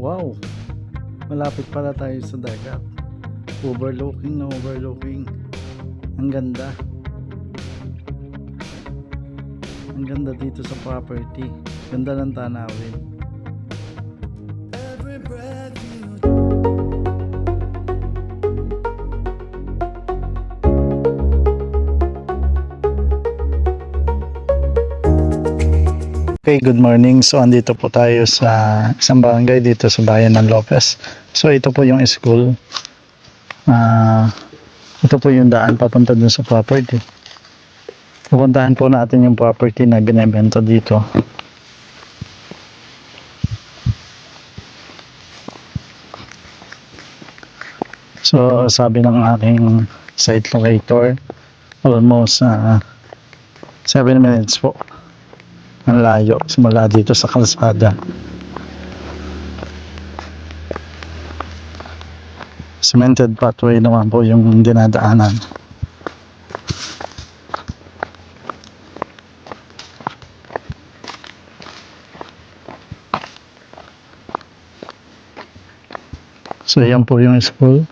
Wow, malapit pala tayo sa dagat. Overlooking na overlooking. Ang ganda. Ang ganda dito sa property. Ganda ng tanawin. Okay, good morning. So, andito po tayo sa isang barangay dito sa bayan ng Lopez. So, ito po yung school. Ito po yung daan papunta dun sa property. Pupuntahan po natin yung property na binibenta dito. So, sabi ng aking site locator, almost 7 minutes po. Ang layo simula dito sa kalsada. Cemented pathway naman po yung dinadaanan. So yan po yung school.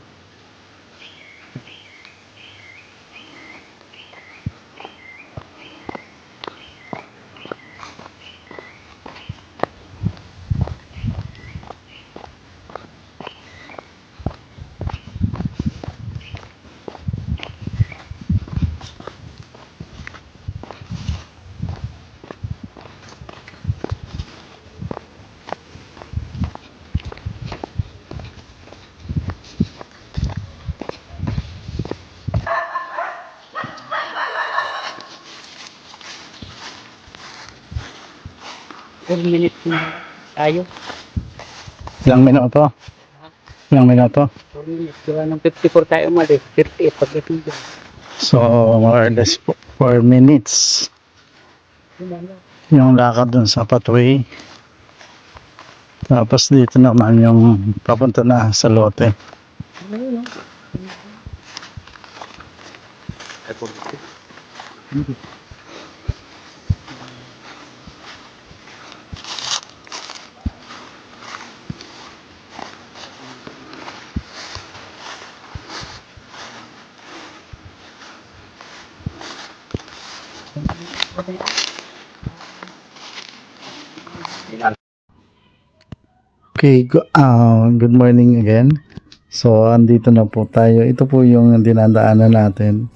Minutes na tayo. Ilang minuto? Ilang minuto? 4 minutes. Gawa ng 54 tayo umalis. 58 pagdating doon. So more or less 4 minutes. Yung lakad dun sa pathway. Tapos dito naman yung papunta na sa lote. Okay, good morning again. So, andito na po tayo. Ito po yung dinadaanan natin.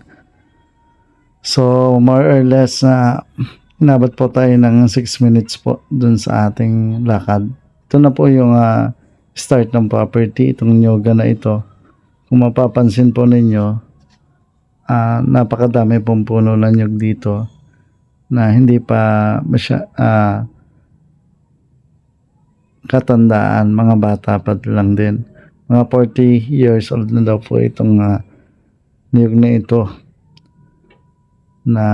So, more or less, inabot po tayo ng 6 minutes po dun sa ating lakad. Ito na po yung start ng property, itong nyoga na ito. Kung mapapansin po ninyo, napakadami pong puno ng nyog dito na hindi pa katandaan, mga bata pa lang din. Mga 40 years old na daw po itong niyog na ito na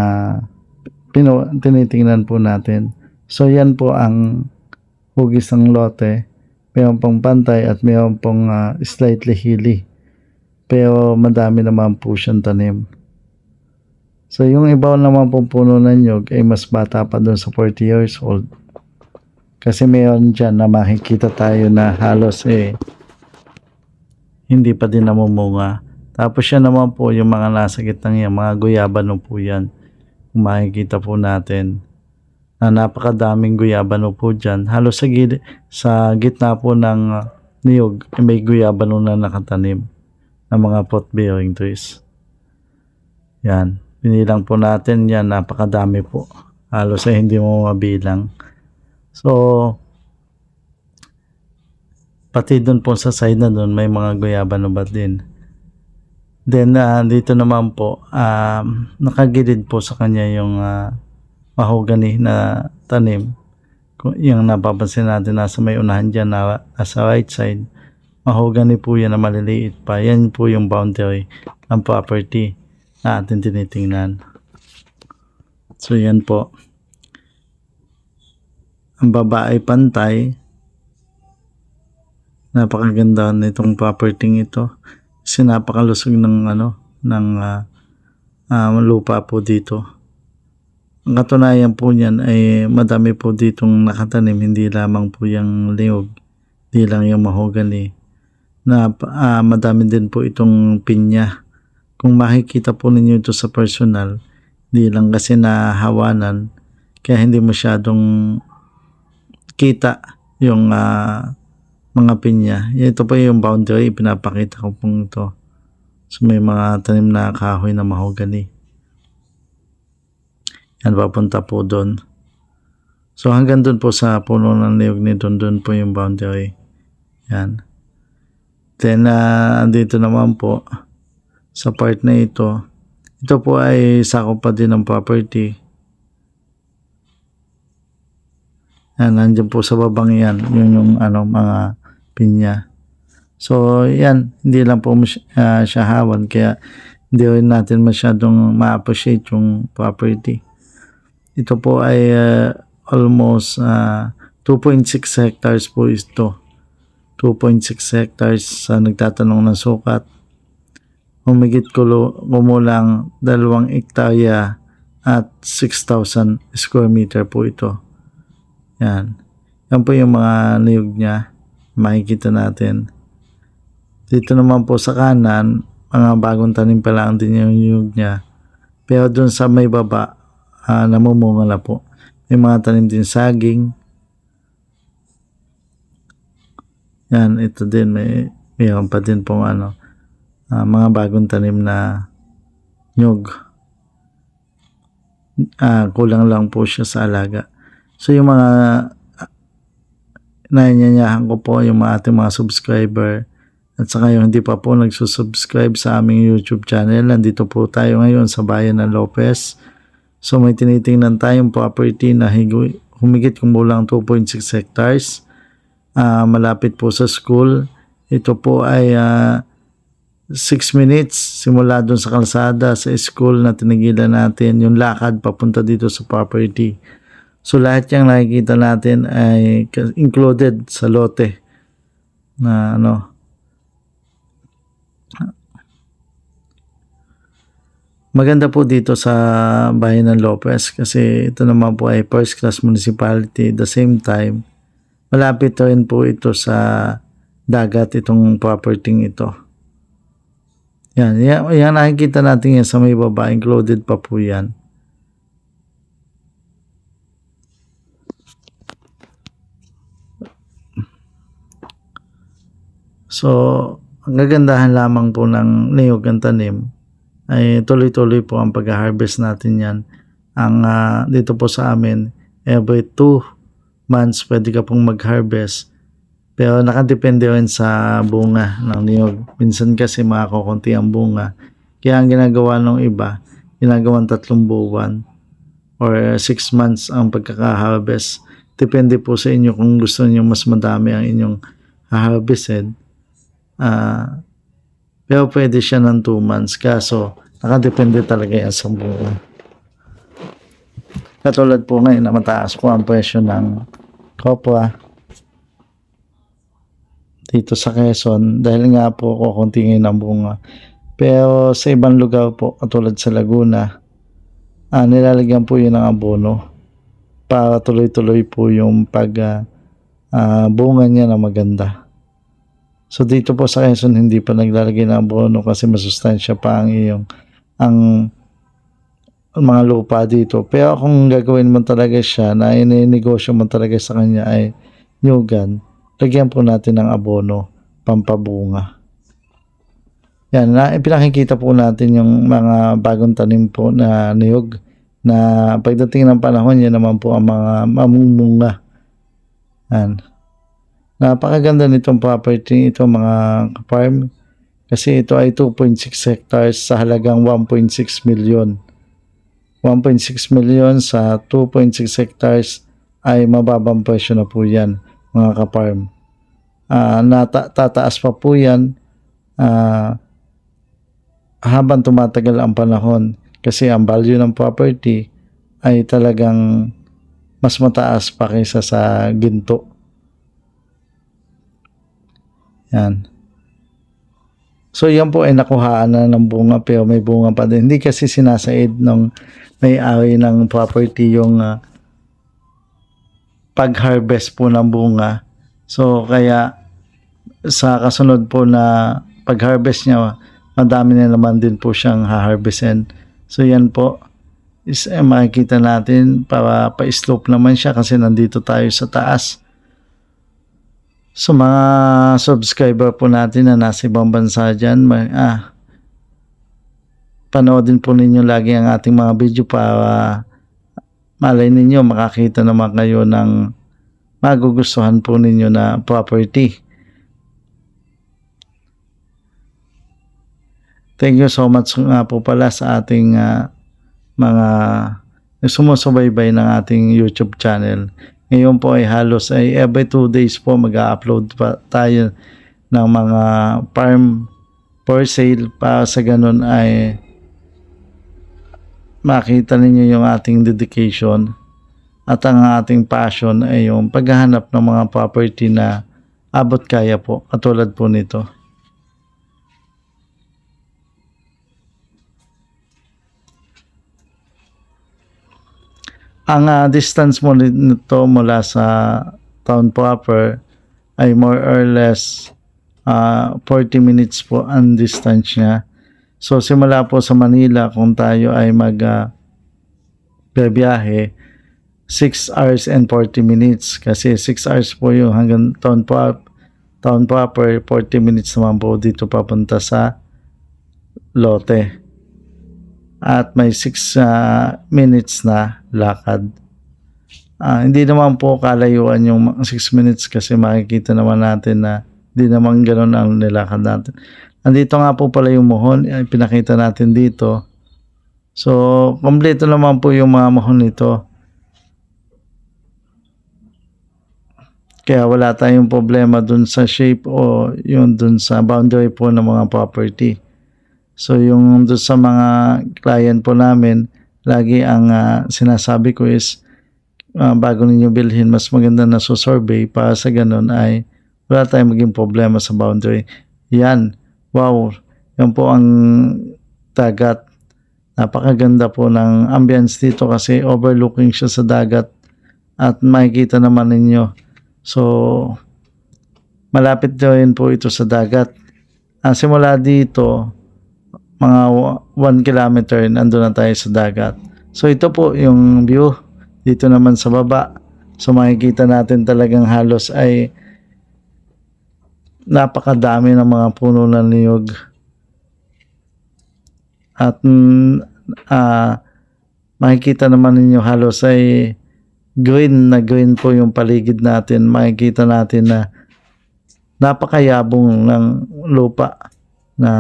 tinitingnan po natin. So yan po ang hugis ng lote. Mayroon pong pantay at mayroon pong slightly hilly. Pero madami naman po siyang tanim. So yung iba naman pong puno ng nyog ay mas bata pa doon sa 40 years old. Kasi mayroon dyan na makikita tayo na halos hindi pa din namumunga. Tapos yan naman po yung mga nasa gitnang yan, mga guyabano po yan. Kung makikita po natin na napakadaming guyabano po dyan. Halos sa gitna po ng niyog may guyabano na nakatanim na mga pot bearing trees. Yan. Pinilang po natin yan, napakadami po. Halos hindi mo mabilang. So, pati doon po sa side na doon may mga guyabano ba din. Then, dito naman po, nakagilid po sa kanya yung mahogany na tanim. Yung napapansin natin nasa may unahan dyan na sa right side, mahogany po yan na maliliit pa. Yan po yung boundary ng property na atin tinitingnan. So, yan po. Ang baba ay pantay. Napakaganda nitong property ito. Kasi napakalusog ng lupa po dito. Ang katunayan po niyan ay madami po ditong nakatanim, hindi lamang po yung niyog. Di lang yung mahogany. Madami din po itong pinya. Kung makikita po ninyo ito sa personal, di lang kasi nahawanan, kaya hindi masyadong kita yung mga pinya. Ito po yung boundary, pinapakita ko pong ito. So may mga tanim na kahoy na mahogany. Yan, papunta po doon. So hanggang doon po sa puno ng niyog ni doon po yung boundary. Yan. Then andito naman po sa part na ito. Ito po ay sakop pa din ng property. Yan, nandiyan po sa babang yan. Yun yung mga pinya. So yan, hindi lang po siya hawan, kaya hindi rin natin masyadong ma-appreciate yung property. Ito po ay almost 2.6 hectares po ito. 2.6 hectares sa nagtatanong ng sukat. Humigit kumulang 2 hektarya at 6,000 square meter po ito. Yan. Yan po yung mga niyog niya. Makikita natin. Dito naman po sa kanan, mga bagong tanim pa lang din yung niyog niya. Pero dun sa may baba, namumunga na po. May mga tanim din saging. Yan, ito din. Mayroon pa din pong mga bagong tanim na nyug. Kulang lang po siya sa alaga. So yung mga nainyanyahan ko po yung ating mga subscriber at saka yung hindi pa po nagsusubscribe sa aming YouTube channel. Nandito po tayo ngayon sa bayan ng Lopez. So may tinitingnan tayong property na humigit kumulang 2.6 hectares. Malapit po sa school. Ito po ay 6 minutes simula doon sa kalsada sa school na tinigilan natin yung lakad papunta dito sa property. So lahat yung nakikita natin ay included sa lote na maganda po dito sa bayan ng Lopez kasi ito naman po ay first class municipality. At the same time, malapit rin po ito sa dagat itong property ito. Yan nakikita natin yan sa may baba, included pa po yan. So, ang gagandahan lamang po ng niyog ang tanim ay tuloy-tuloy po ang pag-harvest natin yan. Dito po sa amin, every 2 months pwede ka pong mag-harvest. Pero nakadepende rin sa bunga ng niyog. Minsan kasi makakunti ang bunga. Kaya ang ginagawa ng iba, ginagawang 3 buwan or 6 months ang pagkaka-harvest. Depende po sa inyo kung gusto niyo mas madami ang inyong harvested. Pero pwede siya ng 2 months. Kaso, nakadepende talaga yan sa bunga. Katulad po ngayon na mataas po ang presyo ng kopra dito sa Quezon dahil nga po kukunti ngayon ang bunga. Pero sa ibang lugar po, katulad sa Laguna, nilalagyan po yun ng abono para tuloy-tuloy po yung bunga niya na maganda. So dito po sa Quezon hindi pa naglalagay ng abono kasi masustansya pa ang mga lupa dito. Pero kung gagawin mo talaga siya na ininegosyo mo talaga sa kanya ay nyugan, lagyan po natin ng abono, pampabunga. Yan, pinakikita po natin yung mga bagong tanim po na niyog na pagdating ng panahon yan naman po ang mga mamumunga. Yan. Napakaganda nitong property ito mga farm kasi ito ay 2.6 hectares sa halagang 1.6 million. 1.6 million sa 2.6 hectares ay mababang presyo na po yan mga ka-farm. Tataas pa po yan habang tumatagal ang panahon kasi ang value ng property ay talagang mas mataas pa kaysa sa ginto. Yan. So yan po ay nakuhaan na ng bunga pero may bunga pa din. Hindi kasi sinasaid ng may-ari ng property yung pag-harvest po ng bunga. So kaya sa kasunod po na pag-harvest niya, madami na naman din po siyang ha-harvestin. So yan po is makikita natin para pa-slope naman siya kasi nandito tayo sa taas. So mga subscriber po natin na nasa ibang bansa dyan, panoodin po ninyo lagi ang ating mga video para malay ninyo makakita naman kayo ng magugustuhan po ninyo na property. Thank you so much nga po pala sa ating mga sumusubaybay ng ating YouTube channel. Ngayon po ay halos ay every 2 days po mag-upload pa tayo ng mga farm for sale para sa ganun ay makita ninyo yung ating dedication at ang ating passion ay yung paghahanap ng mga property na abot kaya po katulad po nito. Ang distance mo nito mula sa town proper ay more or less 40 minutes po ang distance niya. So simula po sa Manila kung tayo ay biyahe 6 hours and 40 minutes kasi 6 hours po yung hanggang town proper, 40 minutes naman po dito papunta sa lote. At may 6 minutes na lakad. Hindi naman po kalayuan yung 6 minutes kasi makikita naman natin na hindi naman ganoon ang nilakad natin. Andito nga po pala yung mohon, pinakita natin dito. So, kompleto naman po yung mga mohon nito. Kaya wala tayong problema dun sa shape o yung dun sa boundary po ng mga property. So yung doon sa mga client po namin, lagi ang sinasabi ko is bago ninyo bilhin, mas maganda na survey para sa ganun ay wala tayong maging problema sa boundary. Yan, wow, yan po ang dagat. Napakaganda po ng ambience dito kasi overlooking siya sa dagat at makikita naman ninyo. So malapit din po ito sa dagat. Simula dito mga 1 kilometer nandun na tayo sa dagat. So ito po yung view dito naman sa baba. So makikita natin talagang halos ay napakadami ng mga puno ng niyog. At makikita naman ninyo halos ay green na green po yung paligid natin. Makikita natin na napakayabong ng lupa na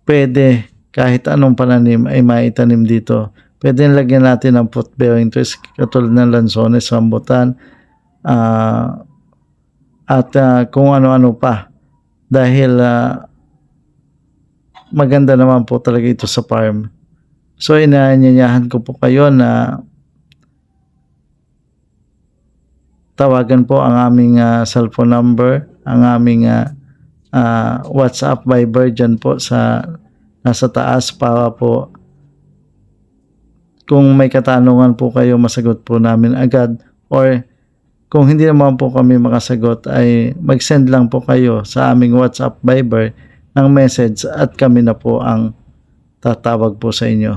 pwede kahit anong pananim ay maitanim dito. Pwede lagyan natin ng fruit bearing trees katulad ng lansones, rambutan, at kung ano-ano pa. Dahil maganda naman po talaga ito sa farm. So inaanyayahan ko po kayo na tawagan po ang aming cellphone number, ang aming WhatsApp, Viber dyan po sa nasa taas para po kung may katanungan po kayo masagot po namin agad, or kung hindi naman po kami makasagot ay mag-send lang po kayo sa aming WhatsApp, Viber ng message at kami na po ang tatawag po sa inyo.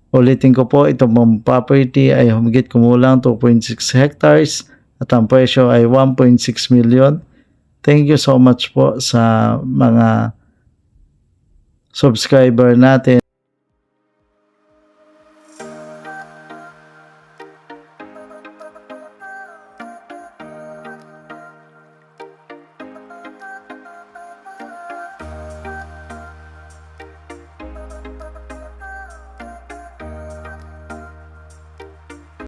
Ulitin ko po, itong property ay humigit kumulang 2.6 hectares at ang presyo ay 1.6 million. Thank you so much po sa mga subscriber natin.